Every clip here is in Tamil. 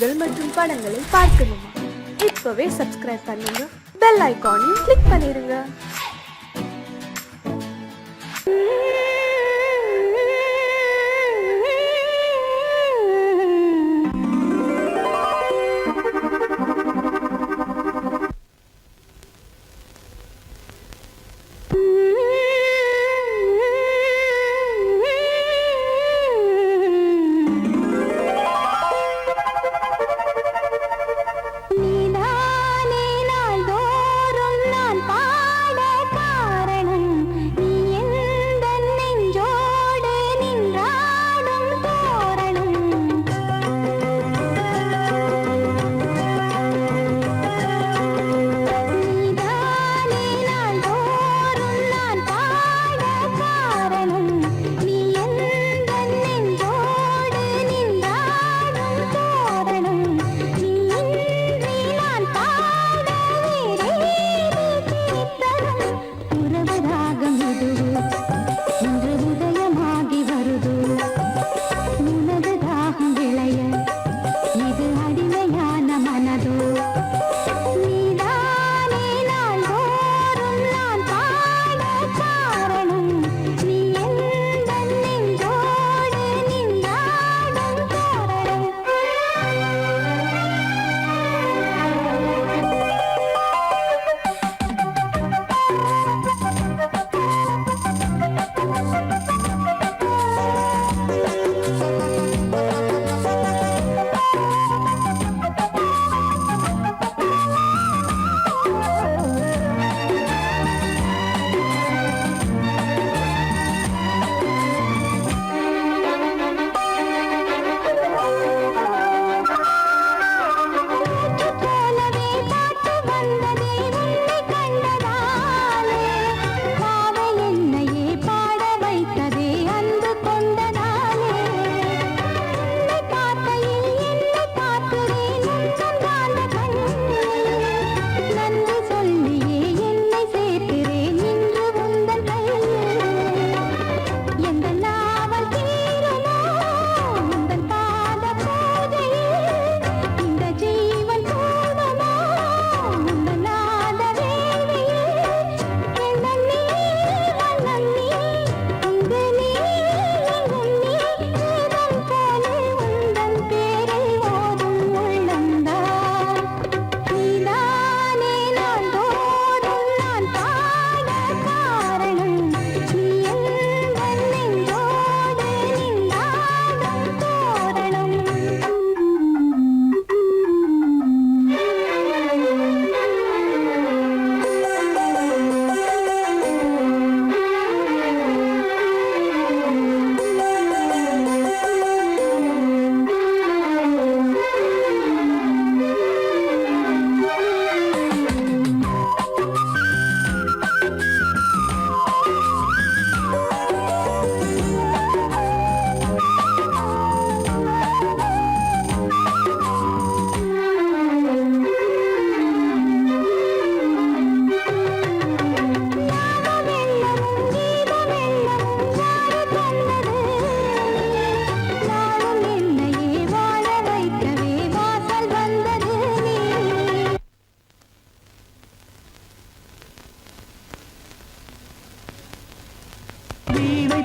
நிகழ்ச்சிகள் மற்றும் படங்களை பார்க்கணுமா? இப்பவே சப்ஸ்கிரைப் பண்ணுங்க, பெல் ஐகானையும் கிளிக் பண்ணிருங்க.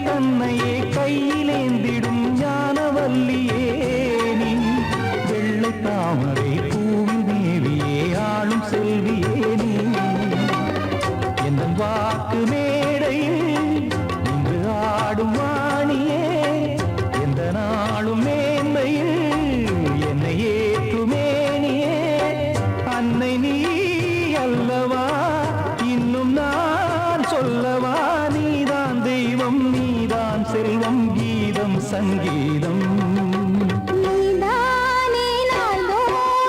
தன்னையே கையிலேந்திடும் ஞானவல்லியே நீ, வெள்ளை தாமரை பூவில் மேவியே ஆளும் செல்வியே நீ, என் வாக்கு மேடையில் இன்று ஆடும் வாணியே, எந்த நாளும் மேன்மையில் என்னை ஏற்றுமேனியே, அன்னை நீ அல்லவா இன்னும் நான் சொல்லவா, நீதான் தெய்வம் நீதான் செல்வம் கீதம் சங்கீதம். நீதானே நாள்தோறும்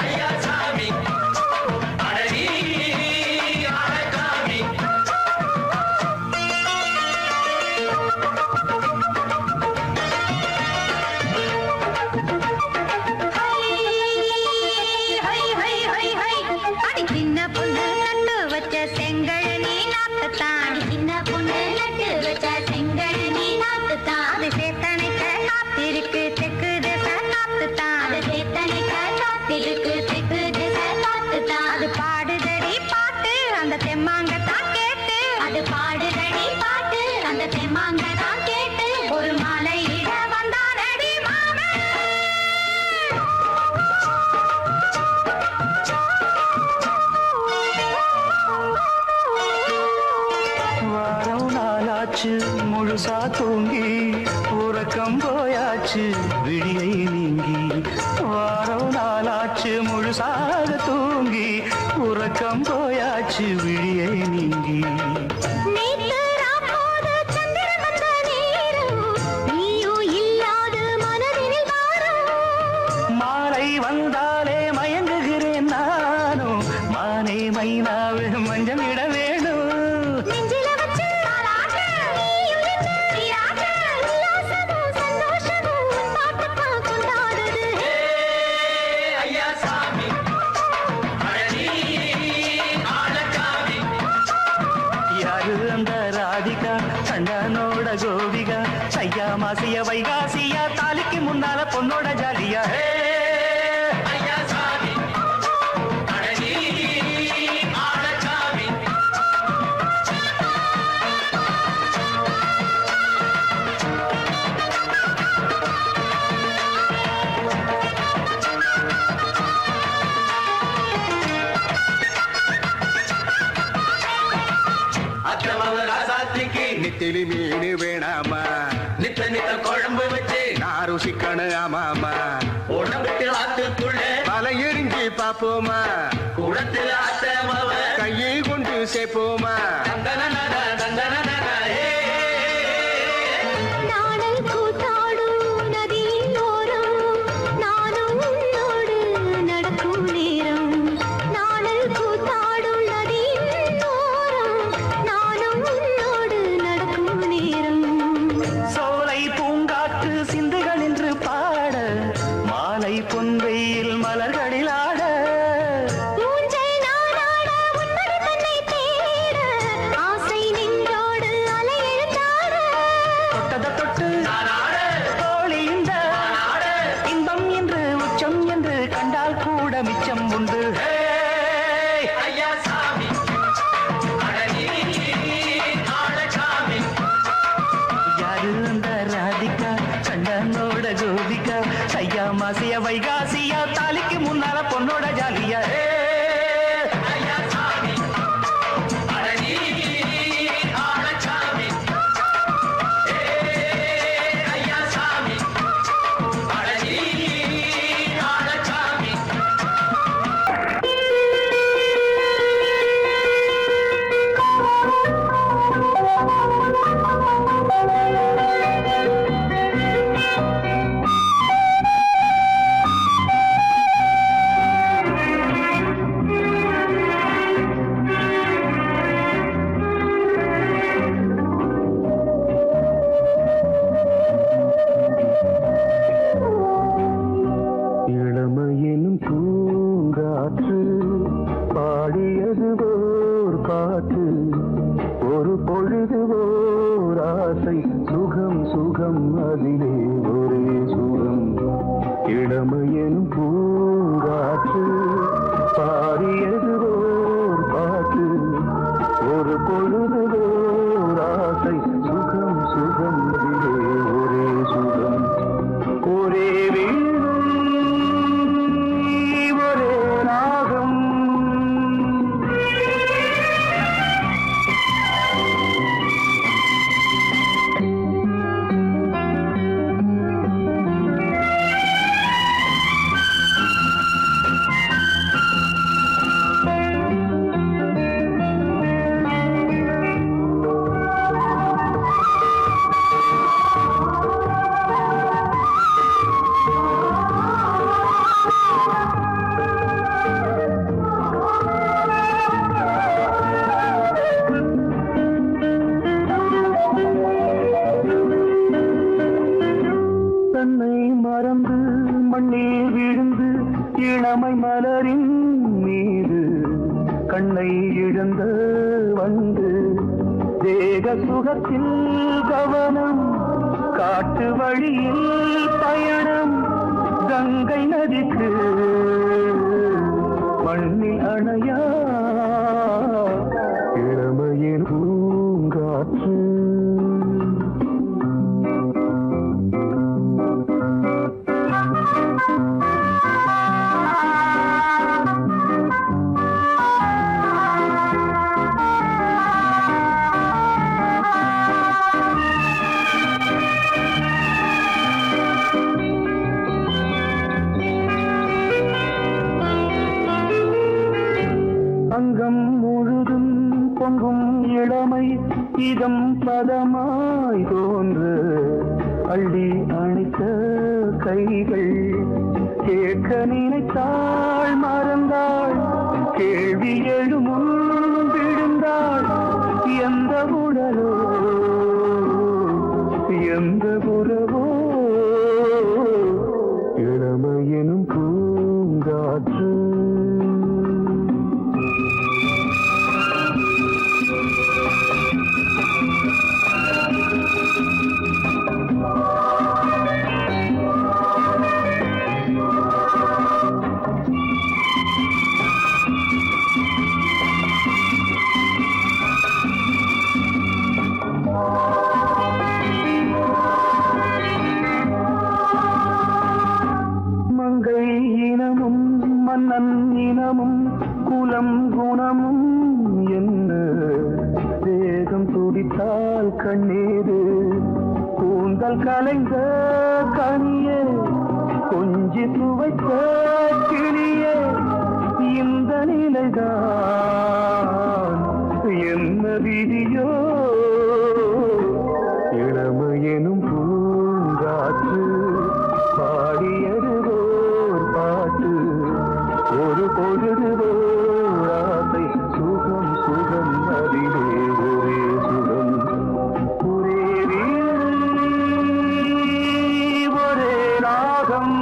ஐயா சாமி அடடி ஆழக்காமி சின்ன பொண்ணு நட்டு வச்ச செங்கல் நீ நாட்டுத்தான் சின்ன பொண்ணு நட்டு வச்ச செங்கல் நீ நாட்டுத்தான் அது சேத்தனைக்க காத்திருக்கு தெற்கு திசை காத்துத்தான் அது சேத்தனைக்க காத்திருக்கு தெற்கு திசை காத்துத்தான் அது பாடுதடி பாட்டு அந்த தெம்மாங்கத்தான் கேட்டு அது பாடுதடி பாட்டு அந்த தெம்மாங்கத்தான் கேட்டு ஒரு மாலை இட வந்தானடி மாமன் வாரம் நாளாச்சு முழுசா தூங்கி உறக்கம் போயாச்சு விழியை நீங்கி வாரம் நாளாச்சு முழுசாக தூங்கி உறக்கம் போயாச்சு விழியை நீங்கி நேத்து ராப்போது சந்திரன் வந்த நேரம் நீயும் இல்லாது மனதினில் வாரம் மாலை வந்தாலே மயங்குகிறேன் நானும் மானே மைனாவே மஞ்சம் இட வேணும் நெஞ்சில வச்சு தாலாட்டு நீயும் நின்று நீராட்டு உல்லாசமும் சந்தோஷமும் உன் பாட்டுத்தான் கொண்டாடுது ஐயா சாமி அடடி ஆழக்காமி யாரு அந்த ராதிகா கண்டனோட கோபிகா ஐயா மாசிய வைகாசியா தாலிக்கு முன்னால பொண்ணோட ஜாலியா ஐயா சாமி அடடி ஆழக்காமி அக்கிரமவ ராசாத்திக்கு நெத்திலி மீன் வேணாமா நித்த நித்த குழம்பு வச்சு நான் ருசிக்கணும் ஆமாமா உடம்புக்கு ஆத்துக்குள்ள பல எரிஞ்சு பாப்போமா குடத்துல அத்தமவ கையை கொண்டு சேர்ப்போமா தந்தன தந்தன நாடல் கூத்தாடும் நதியின் ஓரம் நானும் உன்னோடு நடக்கும் நேரம் நாடல் கூத்தாடும் நதியின் ஓரம் நானும் உன்னோடு நடக்கும் நேரம் சோலை பூங்காற்று சிந்துகள் என்று பாட மாலை பொன்வெயில் மலர்களில் ஆட மூஞ்சை நாடாட உன்மடி தன்னை தேட ஆசை நின்றோடு அலை எழுந்தாட தொட்டத தொட்டு நானாட தோழி இந்த நானாட இன்பம் என்று உச்சம் என்று கண்டால் கூட மிச்சம் உண்டு ஐயா சாமி அடடி ஆழக்காமி யாரு அந்த ராதிகா கண்டனோட கோபிகா ஐயா மாசிய வைகாசியா தாலிக்கு முன்னால பொண்ணோட ஜாலியா ஐயா சாமி அடடி ஆழக்காமி ஐயா சாமி அடடி ஆழக்காமி இளமையெனும் பூங்காற்று பாடியது ஓர் பாட்டு ஒரு பொழுது ஓர் ஆசை சுகம் சுகம் அதிலே ஒரே சுகம் இளமையெனும் பூங்காற்று பாடியது ஓர் பாட்டு ஒரு பொழுது ஓர் ஆசை சுகம் சுகம் அதிலே ஒரே சுகம் ஒரே வீணை ஒரே ராகம் மலரின் மீது கண்ணை இழந்த வந்து தேக சுகத்தில் கவனம் காட்டு வழியில் பயணம் கங்கை நதிக்கு மண்ணில் அணையா இளமையின் பூங்காற்று அங்கம் முழுதும் பொங்கும் இளமை இதம் பதமாய் தோன்று அள்ளி அணைத்த கைகள் கேட்க நினைத்தாள் மறந்தாள் கேள்வி எழுமுன் விழுந்தாள் எந்த உடலோ எந்த உறவோ இளமையெனும் பூங்காற்று மங்கை இனமும் மன்னன் இனமும் குலம் குணமும் என்ன வேகம் துடித்தால் கண்ணீரு கூந்தல் கலைந்த கனியே கொஞ்சி துவைத்த கிளியே இந்த நிலைதான் என்ன விதியோ இளமையெனும் பூங்காற்று பாடியது ஓர் பாட்டு ஒரு பொழுது ஓர் ஆசை சுகம் சுகம் அதிலே ஒரே சுகம் ஒரே வீணை ஒரே ராகம்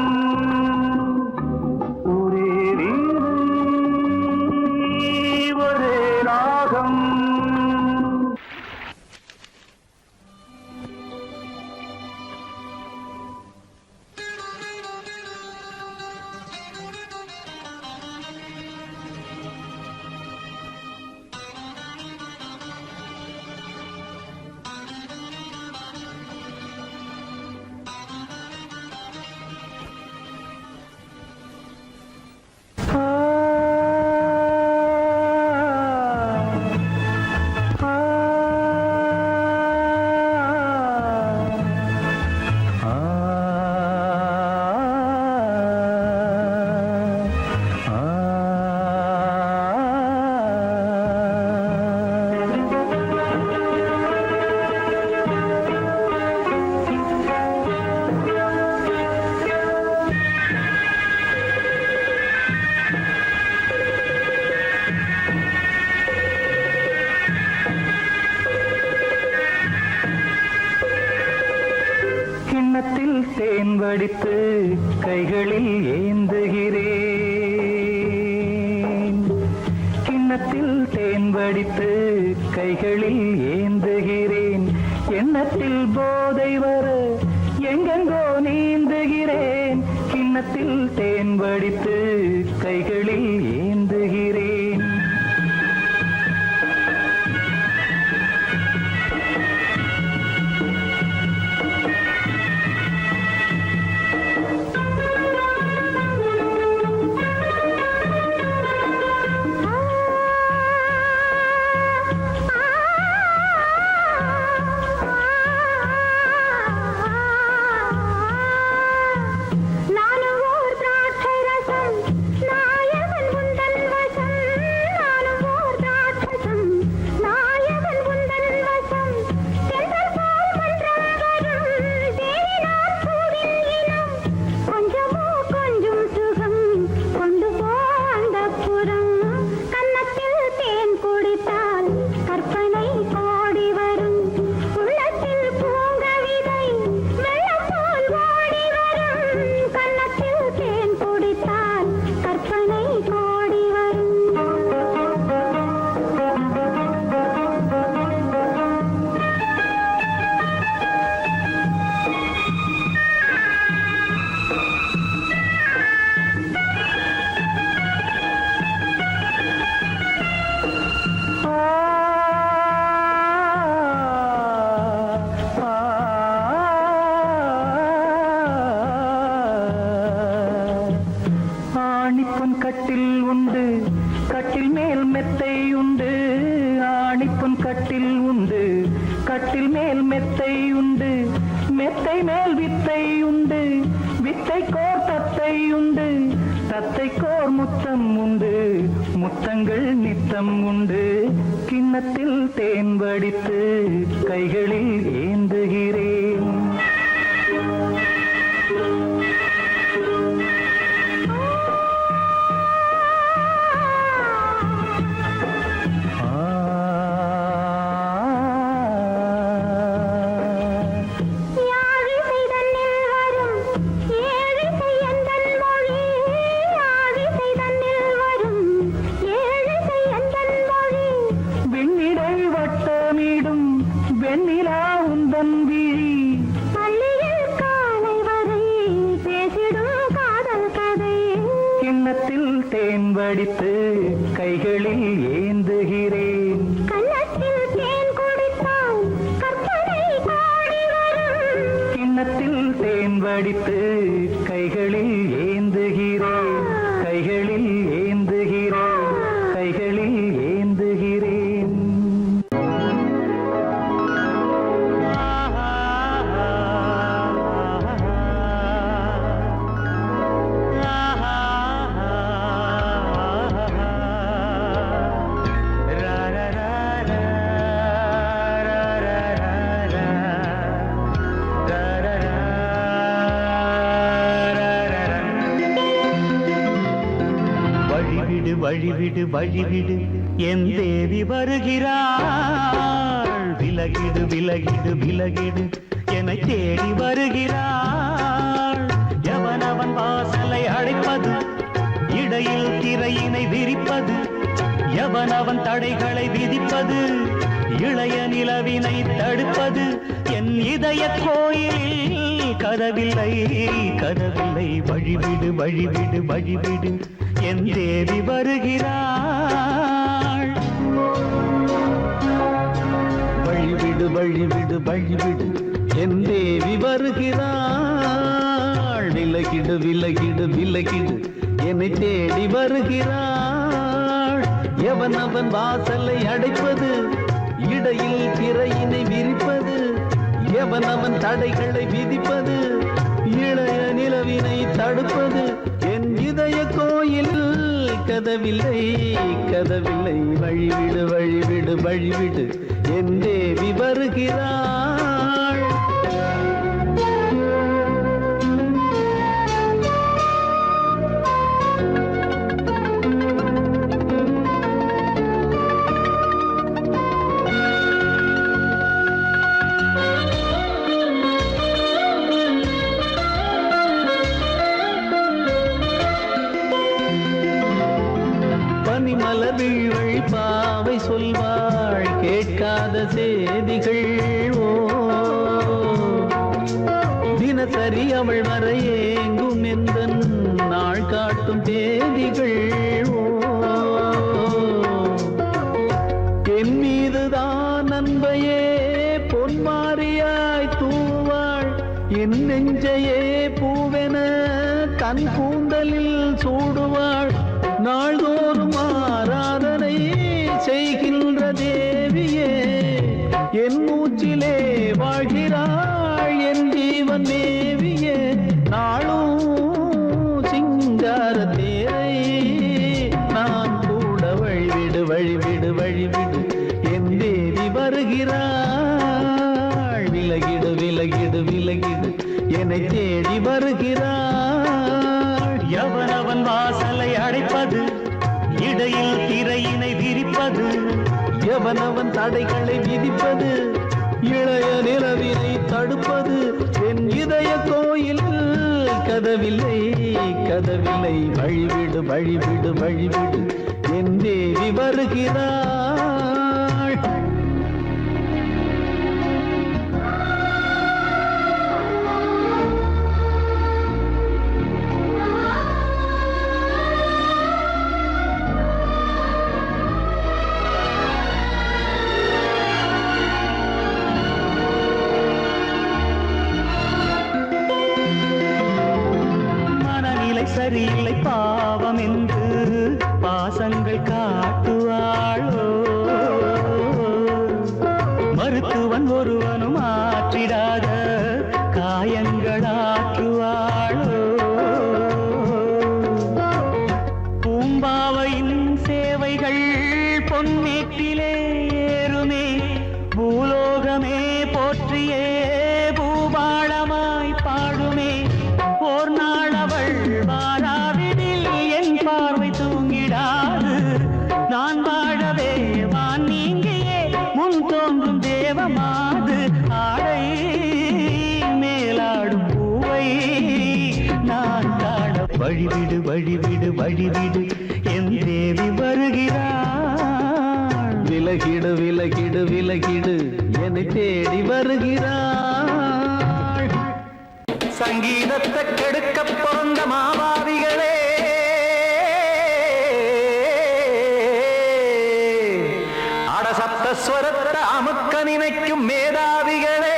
ஒரே வீணை ஒரே ராகம் கிண்ணத்தில் தேன் வடித்து கைகளில் ஏந்துகிறேன் கிண்ணத்தில் தேன் வடித்து கைகளில் ஏந்துகிறேன் எண்ணத்தில் போதை வர எங்கெங்கோ நீந்துகிறேன் கிண்ணத்தில் தேன் வடித்து கைகளில் ஏந்துகிறேன் நானும் ஓர் திராட்சை ரசம் நாயக கட்டில் உண்டு, கட்டில் மேல் மெத்தை உண்டு. ஆணிப்பொன் கட்டில் உண்டு, கட்டில் மேல் மெத்தை உண்டு. மெத்தை மேல் வித்தை உண்டு, வித்தை கோர் தத்தை உண்டு. தத்தை கோர் முத்தம் உண்டு, முத்தங்கள் நித்தம் உண்டு. கிண்ணத்தில் தேன் வடித்து கைகளில் ஏந்துகிறேன். தேன் வடித்து கைகளில் ஏந்துகிறேன். கன்னத்தில் தேன் குடித்தால் கற்பனை பாடி வரும். கிண்ணத்தில் தேன் வடித்து கைகளில் ஏந்துகிறேன். கைகளில் ஏந்துகிறேன். கைகளில் ஏந்துகிறேன். வழிவிடு வழிவிடு என் தேவி வருகிறாள். விலகிடு விலகிடு விலகிடு என்னை தேடி வருகிறாள். எவனவன் வாசலை அழைப்பது, இடையில் திரையினை விரிப்பது. எவனவன் தடைகளை விதிப்பது, இளைய நிலவினை தடுப்பது. என் இதய கோயிலில் கதவில்லை கதவில்லை. வழிவிடு வழிவிடு வழிவிடு என் தேவி வருகிறாள். வழிவிடு வழிவிடு வழிவிடு என் தேவி வருகிறாள். விலகிடு விலகிடு விலகிடு என்னை தேடி வருகிறாள். எவன் அவன் வாசலை அடைப்பது, இடையில் திரையினை விரிப்பது. எவன் அவன் தடைகளை விதிப்பது, இளைய நிலவினை தடுப்பது. என் இதய கோயில் கதவில்லை கதவில்லை. வழிவிடு வழிவிடு வழிவிடு என் தேவி வருகிறாள். மலர்விழ் பாவை சொல்வாள் கேட்காத செய்திகள். ஓ தினசரி அவள் வர ஏங்கும் எந்த நாள் காட்டும் தேதிகள். ஓ என் மீதுதான் அன்பையே பொன்மாரியாய் தூவாள். என் நெஞ்சையே பூவென தன் கூந்தலில் சூடுவாள். நாள்தோறும் ஆராதனை செய்கின்ற தேவியே, என் மூச்சிலே வாழ்கிறாள் என் ஜீவன் தேவியே. நாளும் சிங்கார தேரை நான் கூட வழிவிடு வழிவிடு வழிவிடு என் தேவி வருகிறாள். விலகிடு விலகிடு விலகிடு என்னை தேடி வருகிறாள். எவனவன் வாசலை அடைப்பது, இடையில் திரையினை விரிப்பது. எவனவன் தடைகளை விதிப்பது, இளைய நிலவினை தடுப்பது. என் இதய கோயில் கதவில்லை கதவில்லை. வழிவிடு வழிவிடு வழிவிடு என் தேவி வருகிறாள். சரியில்லை பாவம் என்று பாசங்கள் காட்டுவாளோ மருத்துவன் ஒருவனும் ஆற்றிடாத காயங்களாற்றுவாளோ பூம்பாவையின் சேவைகள் பொன்னேட்டிலே ஏறுமே பூலோகமே போற்றியே பூபாளமாய் பாடுமே ஓர் நாள் அவள் வாராவிடில் என் பார்வை தூங்கிடாது நான் வாழவே வான் நீங்கியே முன் தோன்றும் தேவமாது ஆடை மேலாடும் பூவை நான் காண வழிவிடு வழிவிடு வழிவிடு என் தேவி வருகிறாள் விலகிடு விலகிடு விலகிடு என்னை தேடி வருகிறாள். சங்கீதத்தை கெடுக்க பிறந்த மாபாவிகளே அடசப்தஸ்வரத்தை அமுக்க நினைக்கும் மேதாவிகளே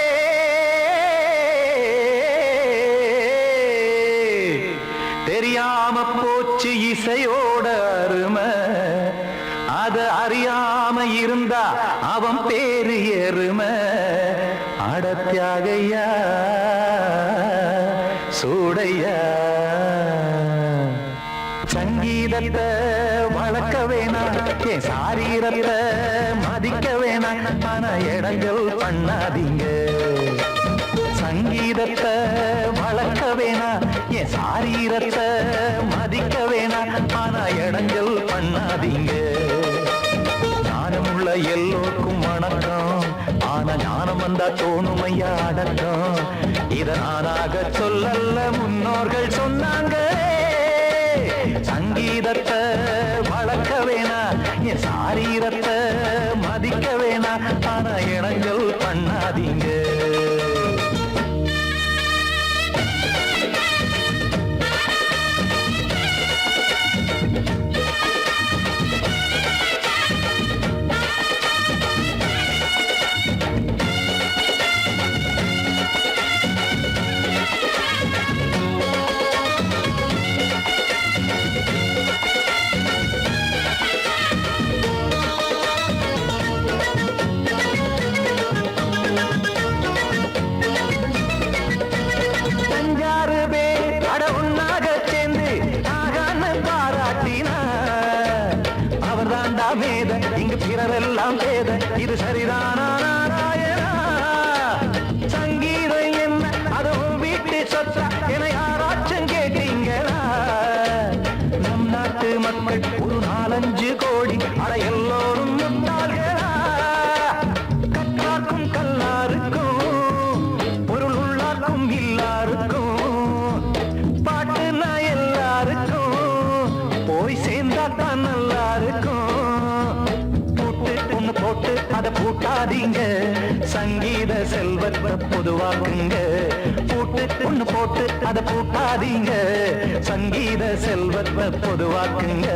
தெரியாம போச்சு இசையோட அருமை அத அறியாம இருந்தா அவன் பேரு எருமை அடத்தியாகையா சூடையா சங்கீதத்தை வளர்க்க வேணாம் என் சாரீரத்தை மதிக்க வேணாம் ஆனா இடங்கள் பண்ணாதீங்க சங்கீதத்தை வளர்க்க வேணாம் என் சாரீரத்தை மதிக்க வேணாம் ஆனா இடங்கள் பண்ணாதீங்க ஞானமுள்ள எல்லோருக்கும் வணக்கம் ஆனா ஞானம் வந்தா தோணுமையா அடக்கம் இத நானாக சொல்லல்ல முன்னோர்கள் சொன்னாங்க சங்கீதத்தை வளர்க்க வேணா என் சாரீரத்தை மதிக்க வேணா ஆனா இடங்கள் பண்ணாதீங்க இங்கு பிறரெல்லாம் பேத இது சரிதானா நாராயணா சங்கீதம் என்ன அதுவும் வீட்டு சொத்தா என யாராச்சும் கேட்டீங்களா நம் நாட்டு மக்கள் ஒரு 4-5 கோடி அட எல்லோரும் முட்டாள்களா கற்றாக்கும் கல்லாருக்கும் பொருள் உள்ளார்க்கும் இல்லாருக்கும் பாட்டுனா எல்லாருக்கும் போய் சேர்ந்தா தான் நல்லா இருக்கும் போட்டு அதை பூட்டாதீங்க சங்கீத செல்வத்தை பொதுவாக்குங்க ஒண்ணு போட்டு அதை பூட்டாதீங்க சங்கீத செல்வத்தை பொதுவாக்குங்க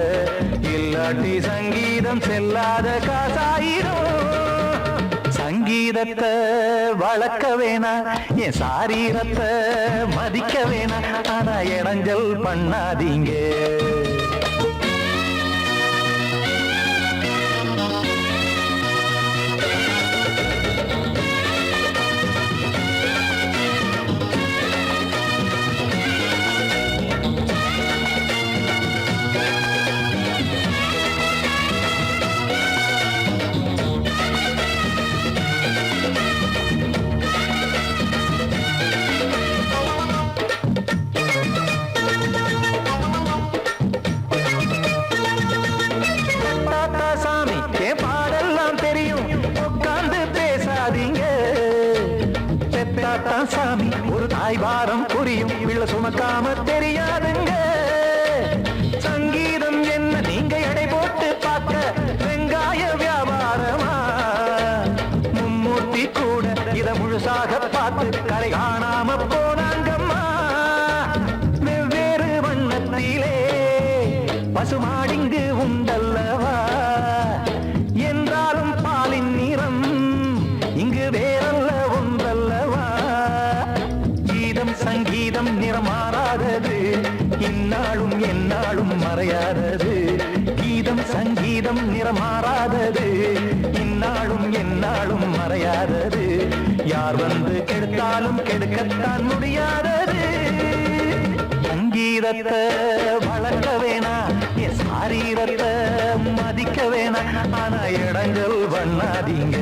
இல்லாட்டி சங்கீதம் செல்லாத காசாயிரும் சங்கீதத்தை வளர்க்க வேணா என் சாரீரத்தை மதிக்க வேணா ஆனா இடைஞ்சல் பண்ணாதீங்க சாமி ஒரு தாய் வாரம் புரியும் பிள்ளை சுமக்காம தெரியாதுங்க சங்கீதம் என்ன நீங்க எடை போட்டு பார்க்க வெங்காய வியாபாரமா மும்மூர்த்தி கூட இத முழுசாக பார்த்து கரை காணாம போனாங்கம்மா வெவ்வேறு வண்ணத்திலே பசுமாடிங்கு உண்டல்லவா என்றாலும் பாலின் நிறம் இங்கு வேறல்ல ஒன்றல்லவா சங்கீதம் நிறமாறாதது இந்நாளும் எந்நாளும் மறையாதது சங்கீதம் நிறமாறாதது, இந்நாளும் எந்நாளும் மறையாதது. யார் வந்து கெடுத்தாலும் கெடுக்கத்தான் முடியாதது. சங்கீதத்தை வளர்க்க வேணா, என் சாரீரத்தை மதிக்க வேணா. ஆனா இடங்கள் பண்ணாதீங்க.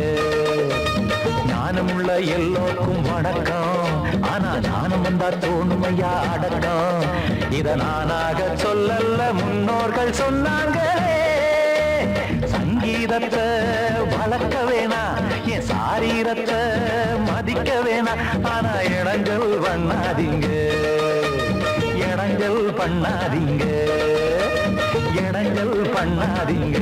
ஞானமுள்ள எல்லோருக்கும் வணக்கம், ஆனா ஞானம் வந்தா தோணுமையா அடக்கம். இத நானாக சொல்லல, முன்னோர்கள் சொன்னாங்களே. சங்கீதத்தை வளர்க்க வேணா, என் சாரீரத்தை மதிக்க வேணா. ஆனா இடங்கள் பண்ணாதீங்க, இடங்கள் பண்ணாதீங்க, இடங்கள் பண்ணாதீங்க.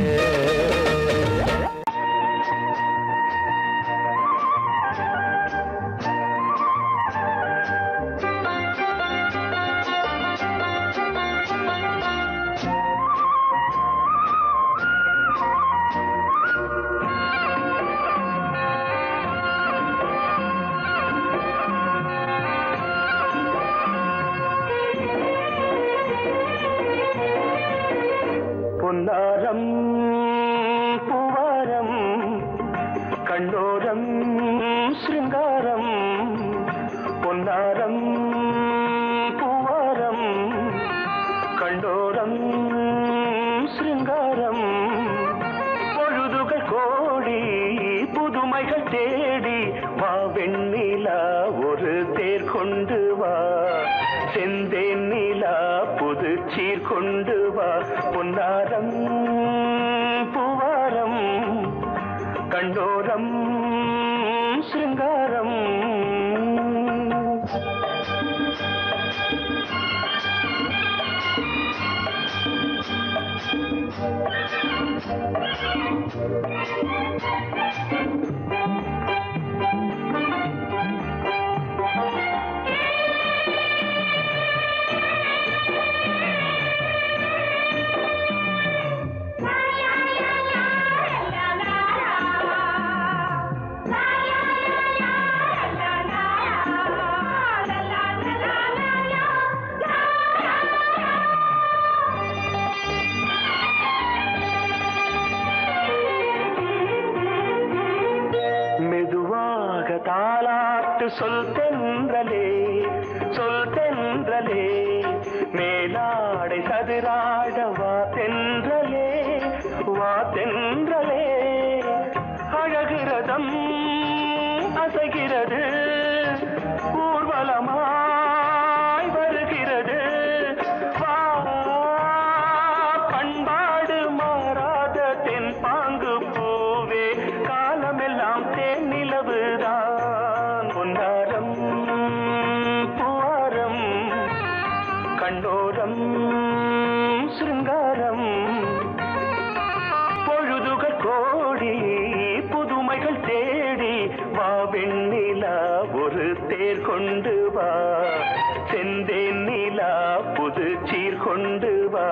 பொன்னாரம் பூவாரம் கண்டோரம் சிருங்காரம். பொன்னாரம் பூவாரம் கண்டோரம் சிருங்காரம். பொழுதுகள் கோடி புதுமைகள் தேடி வா வெண்ணிலா ஒரு தேர் கொண்டு வா. செந்தேன் நிலா புது சீர் கொண்டு வா. பொன்னாரம் பூவாரம் கண்டோரம் சிருங்காரம். தாலாட்டு சொல் தென்றலே, சொல் தென்றலே. மேலாடை சதுராட வா தென்றலே, வா தென்றலே. அழகிறதம் அசைகிறது, ஊர்வலமாய் வருகிறது. வா பண்பாடு மாறாத தென் பாங்கு பூவே, காலமெல்லாம் தேன் நிலவுதான். பொன்னாரம் பூவாரம் கண்டோரம் சிருங்காரம். பொழுதுகள் கோடி புதுமைகள் தேடி வா வெண்ணிலா ஒரு தேர் கொண்டு வா. செந்தேன் நிலா புது சீர் கொண்டு வா.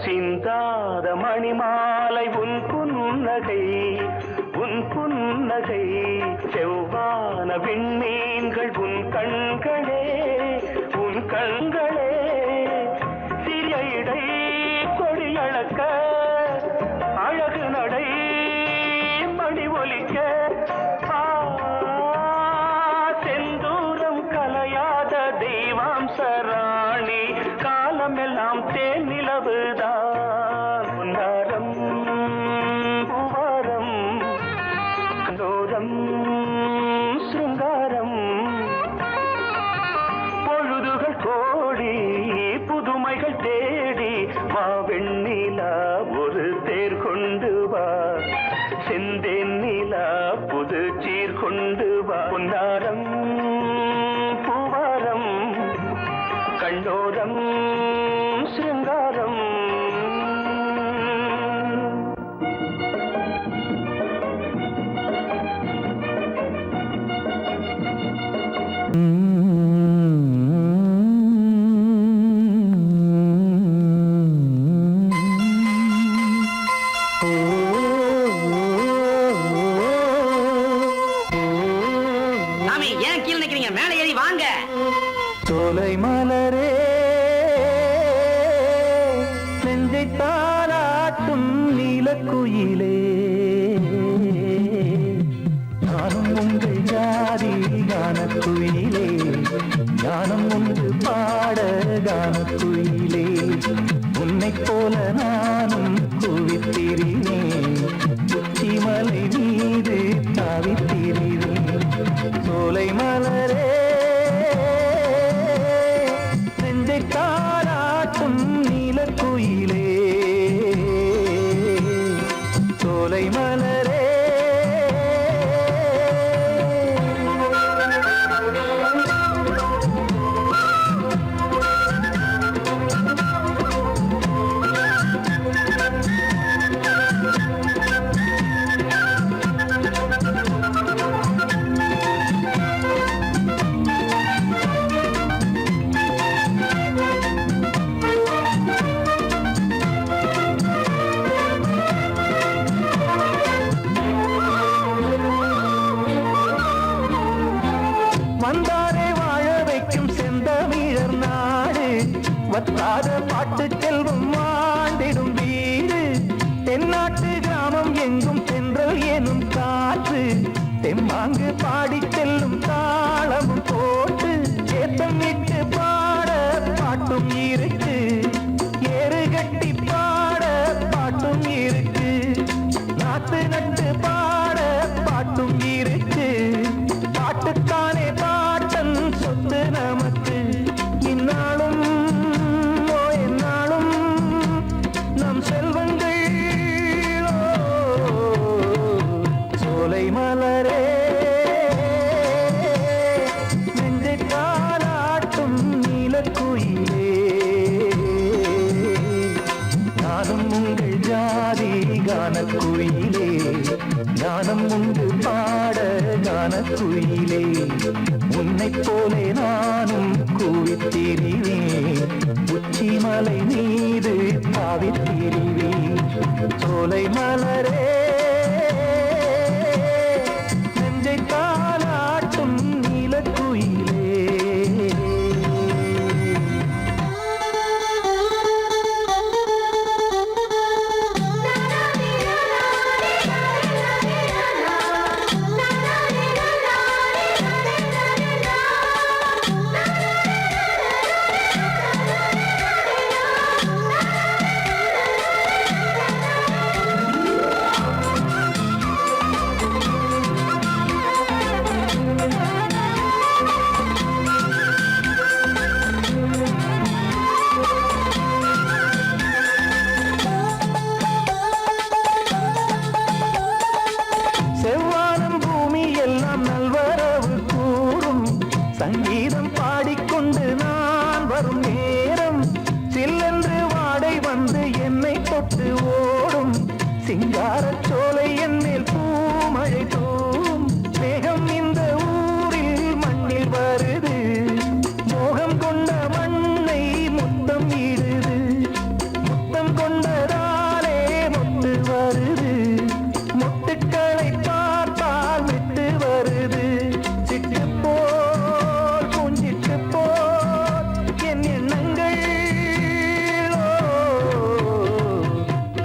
சிந்தாத மணிமாலை உன் புன்னகை, உன் புன்னகை. செவ்வான விண்மீன்கள் உன் கண்களே, உன் கண்களே. சிறிய இடை கொடியளக்க அழகு நடை மணி ஒலிக்க. செந்தூரம் கலையாத தெய்வாம்சராணி, காலமெல்லாம் தேன் நிலவுதான். பொன்னாரம் பூவாரம் கண்டோரம் சிருங்காரம். பொழுதுகள் கோடி புதுமைகள் தேடி வா வெண்ணிலா ஒரு தேர் கொண்டு வா. செந்தேன் நிலா புது சீர்கொண்டு வா பொன்னாரம் பூவாரம் கண்டோரம் சிங்காரம் சாமி ஏன் கீழே நிக்கிறீங்க? மேலே ஏறி வாங்க. சோலை மலரே நெஞ்சை தாளாட்டும் நீலக்குயிலே நானும் உங்கள் ஜாதி கானக்குயிலே ஞானம் ஒன்று பாட கானக்குயிலே உன்னைப் போல நானும் குவித்திரினேன் உச்சிமலை மீது தாவித்திரினேன் சோலை மலரே நெஞ்சை தாளாட்டும் நீலக்குயிலே சோலை மலரே வந்தாரே வாழ வைக்கும் செந்தமிழர் நாடு வத்தாத பாட்டு செல்வம் ஆண்டிடும் வீடு தென்னாட்டு கிராமம் எங்கும் சென்றல் எனும் காற்று தெம்மாங்கு பாடி செல்லும் தாளமும் போட்டு ஏத்தம் விட்டு பாட பாட்டும் இருக்கு ஏறு கட்டி பாட பாட்டும் இருக்கு நாத்து நட்டு பாட பாட்டும் இருக்கு பாட்டுத்தானே பாட்டன் சொத்து நமக்கு இந்நாளும் ஓ எந்நாளும் நம் செல்வங்கள் சோலை மலரே நெஞ்சை தாளாட்டும் நீலக்குயிலே நானும் உங்கள் ஜாதி கானக்குயிலே ஞானம் உண்டு பாட கானக்குயிலே உன்னைப் போலே நானும் கூவித்திரிவேன் உச்சிமலை மீது தாவித்திரிவேன் சோலை மலரே நெஞ்சை தாளாட்டும் நீலக்குயிலே செவ்வானம் பூமி எல்லாம் நல்வரவு கூறும் சங்கீதம் பாடிக்கொண்டு நான் வரும் நேரம் சில்லென்று வாடை வந்து என்னை தொட்டு ஓடும் சிங்காரச் சோலை என் மேல் பூமழை தூவும் மேகம் இந்த ஊரில் மண்ணில் வருது மோகம் கொண்ட மண்ணை முத்தம் இடுது முத்தம் கொண்டதாலே முத்து வருது முத்துக்களை பார்த்தால் விட்டு வருது சிட்டு போல் பூஞ்சிட்டு போல் என் எண்ணங்கள்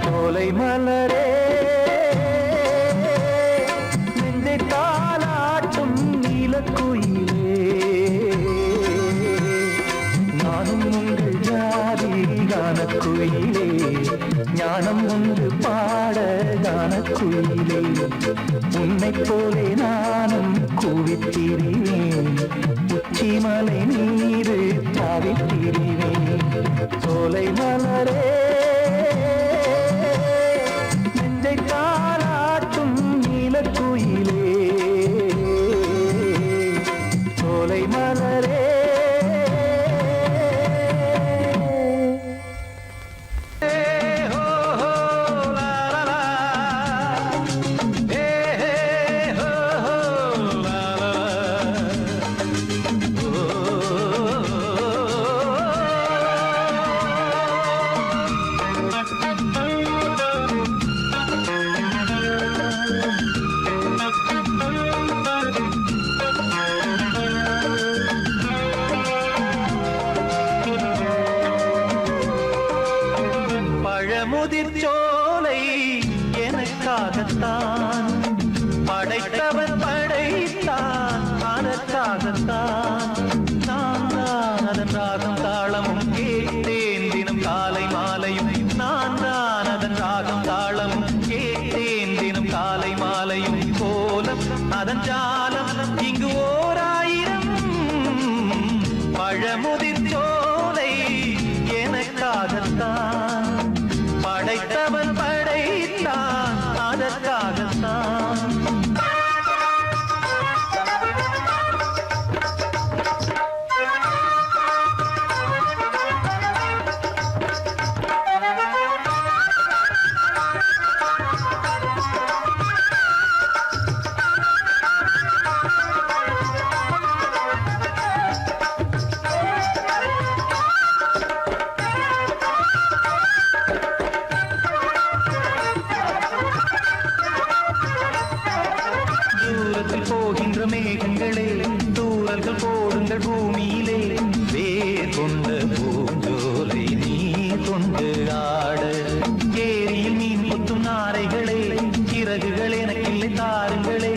சோலை மலரே நெஞ்சை தாளாட்டும் நீலக்குயிலே நானும் உங்கள் ஜாதி கானக்குயிலே ஞானம் ஒன்று பாட கானக்குயிலே உன்னைப் போலே நானும் கூவித்திரிவேன் உச்சிமலை மீது தாவித்திரிவேன் சோலை மலரே நெஞ்சை தாளாட்டும் நீலக்குயிலே அதற்காகத்தான் படைத்தவன் படைத்தான் அதற்காகத்தான் நான் தான் அதன் ராகம் தாளமும் கேட்டேன் தினம் காலை மாலையும் நான் தான் அதன் ராகம் தாளமும் கேட்டேன் தினம் காலை மாலையும் கோலம் அதன் ஜாலம் இங்கு ஓர் ஆயிரம் பழமுதிர் சோலை எனக்காகத்தான் படைத்தவன் படைத்தான் அதற்காகத்தான் தூரத்தில் போகின்ற மேகங்களே தூரல்கள் போடுங்கள் பூமியிலே வேர் கொண்ட பூஞ்சோலை நீ கொண்டு ஆட ஏரியில் மீன் கொத்தும் நாரைகளே சிறகுகள் எனக்கில்லை தாருங்களே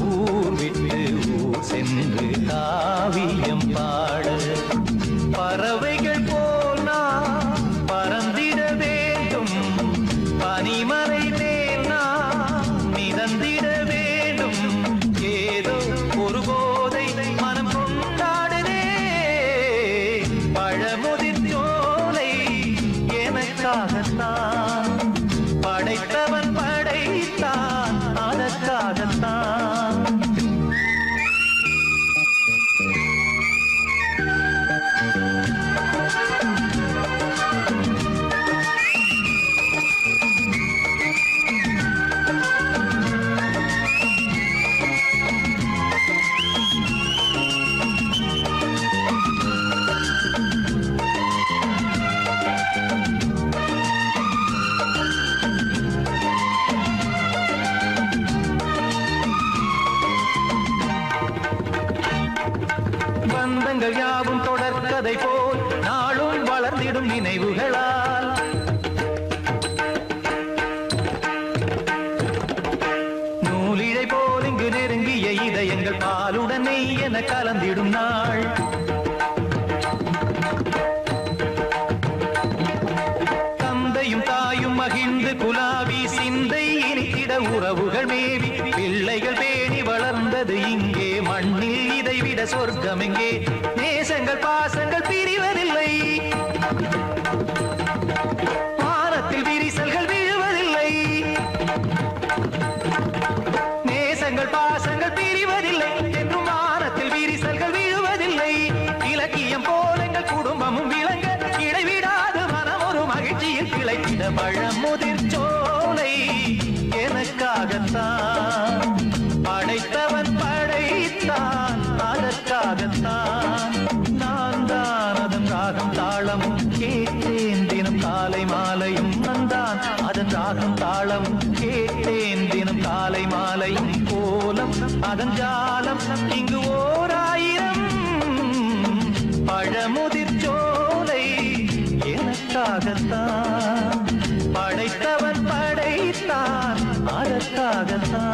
ஊர் விட்டு ஊர் சென்று காவியம் பாட பறவைகள் போல் நான் பறந்திட வேண்டும் பனிமலை மேல் நான் மிதந்திட வேண்டும் ஏதோ ஒரு போதை மனம் கொண்டாடுதே பழமுதிர் சோலை எனக்காகத்தான் படைத்தவன் படைத்தான் அதற்காகத்தான் பந்தங்கள் யாவும் தொடர்கதை போல் நாளும் வளர்ந்திடும் நினைவுகளால் நூலிழை போல் இங்கு நெருங்கிய இதயங்கள் பாலுடன் நெய் என கலந்திடும் நாள் தந்தையும் தாயும் மகிழ்ந்து குலாவி சிந்தை இனித்திட உறவுகள் மேவி பிள்ளைகள் பேணி வளர்ந்தது இங்கே மண்ணில் இதைவிட சொர்க்கம் எங்கே நேசங்கள் பாசங்கள் பிரிவதில்லை வானத்தில் விரிசல்கள் விழுவதில்லை நேசங்கள் பாசங்கள் பிரிவதில்லை என்றும் வானத்தில் விரிசல்கள் விழுவதில்லை இலக்கியம் போல எங்கள் குடும்பமும் விளங்க இடைவிடாது மனம் ஒரு மகிழ்ச்சியில் கிளைத்திட பழமுதிர் சோலை எனக்காகத்தான் படைத்தவன் படைத்தான் அதற்காகத்தான் நான் தான் அதன் ராகம் தாளமும் கேட்டேன் தினம் காலை மாலையும் நந்தான் அதன் ராகம் தாளமும் கேட்டேன் தினம் காலை மாலையும் கோலம் அதன் ஜாலம் இங்கு ஓர் ஆயிரம் பழமுதிர் சோலை எனக்காகத்தான் படைத்தவன் படைத்தான் அதற்காகத்தான்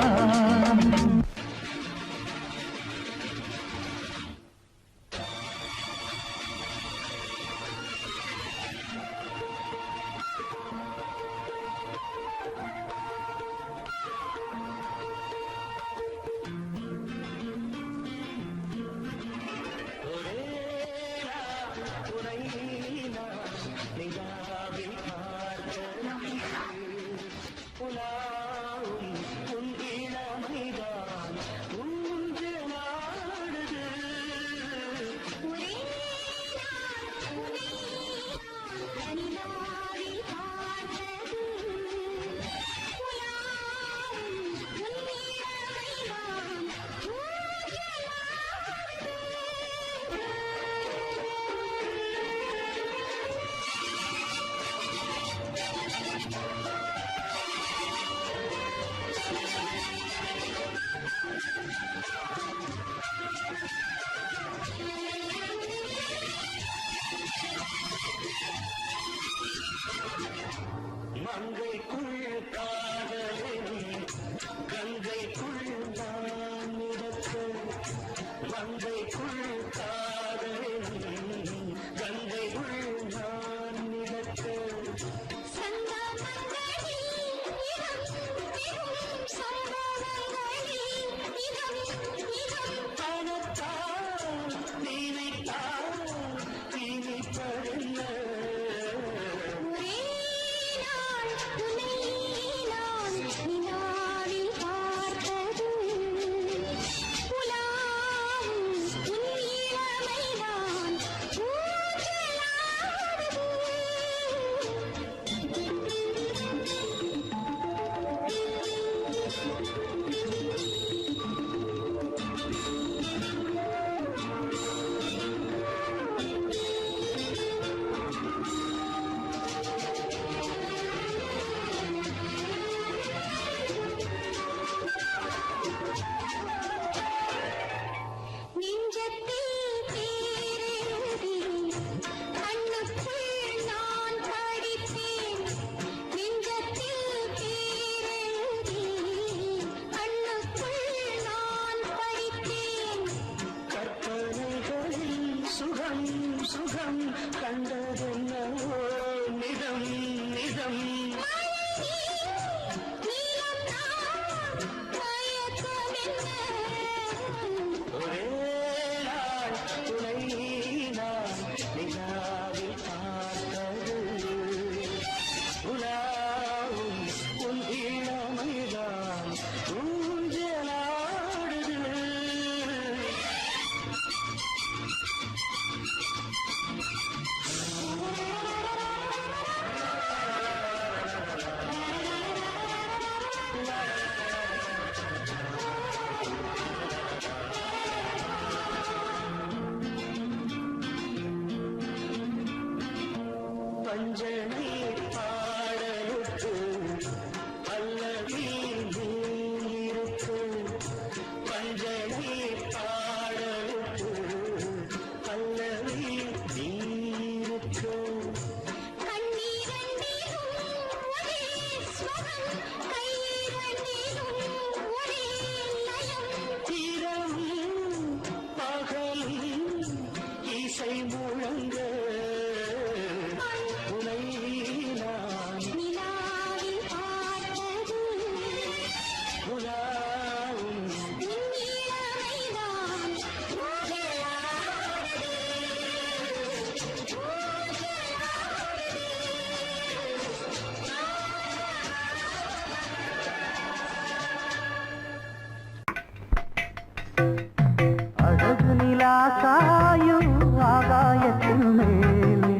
காயும் ஆகாயத்தின் மேலே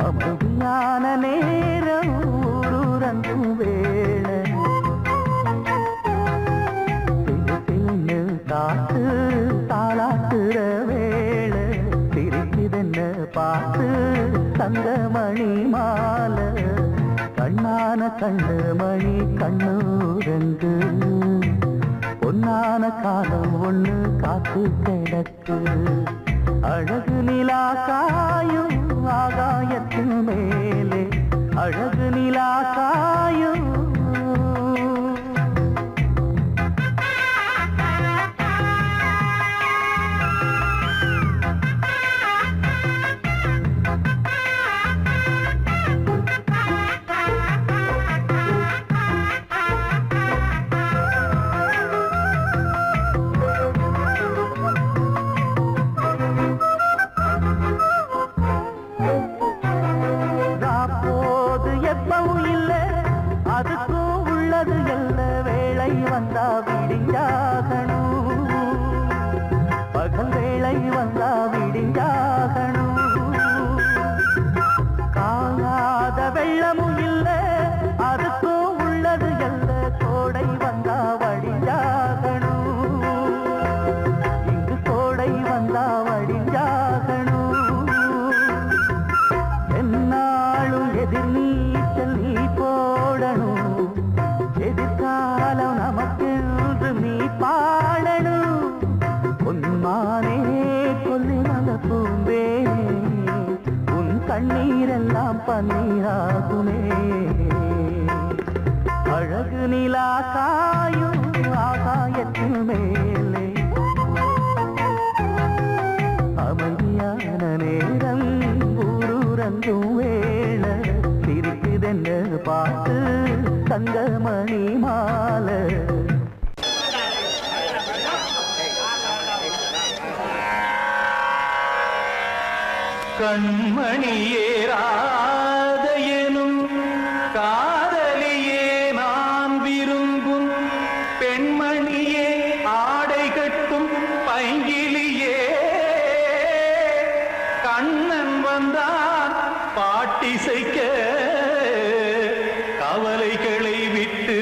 அமைதியான நேரம் ஊரூரங்கும் வேளை தின்னு காத்து தாளாட்டுற வேளை சிரிக்குதென்ன பார்த்து தங்கமணி மாலை கண்ணான கண்ணு மணி கண்ணூரங்கு பொன்னான காலம் ஒண்ணு காத்து கிடக்கு அழகு நிலா காயும் ஆகாயத்தின் மேலே அழகு நிலா காயும் அதுக்கும் உள்ளது எல்ல வேளை வந்தா விடிஞ்சாகணும் பகல் வேளை வந்தா விடிஞ்சாகணும் காணாத வெள்ளமும் இல்ல அதுக்கும் உள்ளது எல்ல கோடை வந்தா வடிஞ்சாகணும் இங்கு கோடை வந்தா வடிஞ்சாகணும் என்னாலும் எதிர் நீச்சல் நீ போடணும் எதிர்காலம் நமக்கென்று நீ பாடணும் உன்மானே கொல்லி மல பூந்தேனே உன் கண்ணீரெல்லாம் பன்னீராகுமே அழகு நிலா காயும் ஆகாயத்தின் மேலே அமைதியான நேரம் ஊரூரங்கும் வேளை சிரிக்குதென்ன பார்த்து தங்கமணி மாலை கண்மணியே ராதையனும் காதலியே நான் விரும்பும் பெண்மணியே ஆடை கட்டும் பைங்கிலியே கண்ணன் வந்தான் பாட்டிசைக்க கவலைகளை விட்டு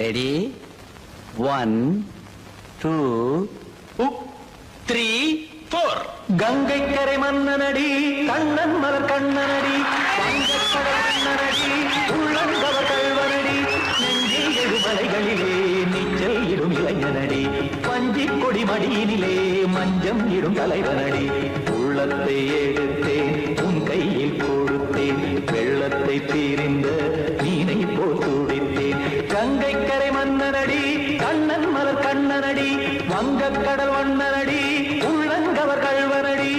ரெடி 1 2 3 4 கங்கை கரை மன்னனடி கண்ணன் மலர் கண்ணனடி வங்கக்கடல் மன்னனடி உள்ளங்கவர் கல்வனடி நெஞ்சில் எழுமலைகளிலே நீச்சல் இடும் இளைஞனடி வஞ்சி கொடி மடியினிலே மஞ்சம் இடும் தலைவனடி உள்ளத்தை எடுத்தேன் உன் கையில் கொடுத்தேன் வெள்ளத்தை தீரிந்த மீனை போல் துடித்தேன் கங்கை கரை மன்னனடி கண்ணன் மலர் கண்ணனடி வங்கக்கடல் வண்ணனடி உள்ளங்கவர் கல்வனடி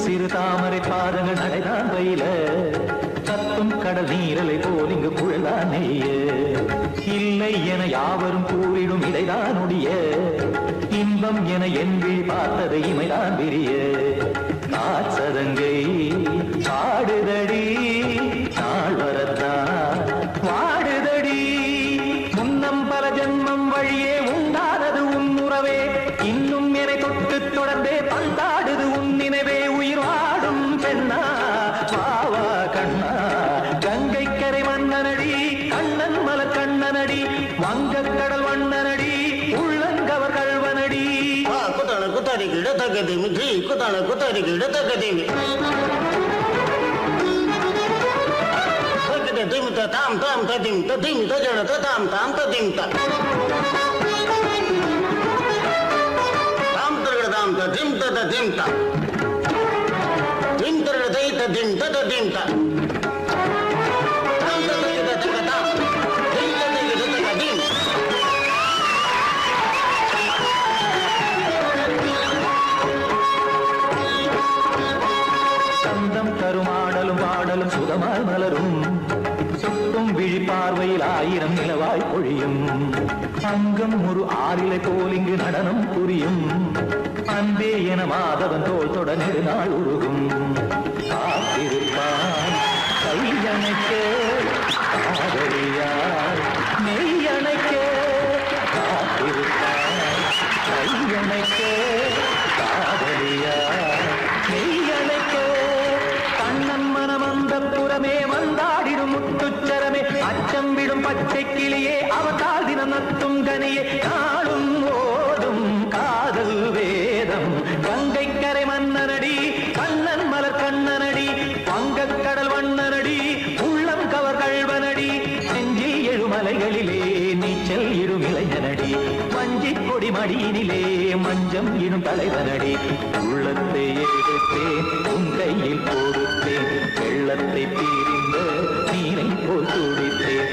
சிறு தாமரை பாதங்கள் நடைதான் வயல சத்தும் கடல் நீரலை போல் இங்கு புழல்தான் நெய்ய இல்லை என யாவரும் கூறிடும் இடைதான் ஒடிய இன்பம் என என் விழி பார்த்தது இமைதான் விரிய காற்சதங்கை பாடுதடி நாள் வரத்தான் வாடுதடி முன்னம் பல ஜென்மம் வழியே உண்டானது உன் உறவே இன்னும் என்னை தொட்டு தொடர்ந்தே பந்தாடுது உன் நினைவே உயிர் வாடும் பெண்ணா வாவா கண்ணா கங்கை கரை மன்னனடி கண்ணன் மலர் கண்ணனடி வங்கக்கடல் வண்ணனடி உள்ளங்கவர் கல்வனடி குத்தான குத்தாரிக்கு இடத்தக்கதேமி ஜி குத்தான குத்தாரிக்கு இடத்தக்கதேமி திமுத்த தாம் தாம் ததிம் ததிம் தஜட தாம் தாம் ததிம் தாம் தாம் ததிம் ததிம் தாம் திம் தரட தை ததிம் ததிம் தாம் தாம் ததிம் ததிம் தாம் திம் ததிம் ததிம் சந்தம் கருமாடலும் பாடலும் சுகமாய் மலரும் சுட்டும் விழி பார்வையில் ஆயிரம் நிலவாய் பொழியும் அங்கம் ஒரு ஆறிலை போல் இங்கு நடனம் புரியும் அன்பே என மாதவன் தோல் தொட நெடுநாள் உருகும் காத்திருப்பான் கையணைக்க காதலியார் மெய்யணைக்க காத்திருப்பான் கையணைக்க காதலியார் மெய்யணைக்க கண்ணன் மனம் அந்த புறமே வந்தாடிடும் முத்துச்சரமே அச்சம் விடும் பச்சை கிளியே அவதால் தினம் நத்தும் கனியே நாளும் ஓடும் காதல் வேதம் கங்கை கரை மன்னனடி கண்ணன் மலர் கண்ணனடி வங்கக்கடல் வண்ணனடி உள்ளம் கவர் கல்வனடி நெஞ்சில் எழுமலைகளிலே நீச்சல் இடும் இளைஞனடி வஞ்சி கொடி மடியினிலே மஞ்சம் இடும் தலைவனடி உள்ளத்தை எடுத்தேன் உன் கையில் கொடுத்தேன் வெள்ளத்தை தீரிந்த நீரை போல் துடித்தேன்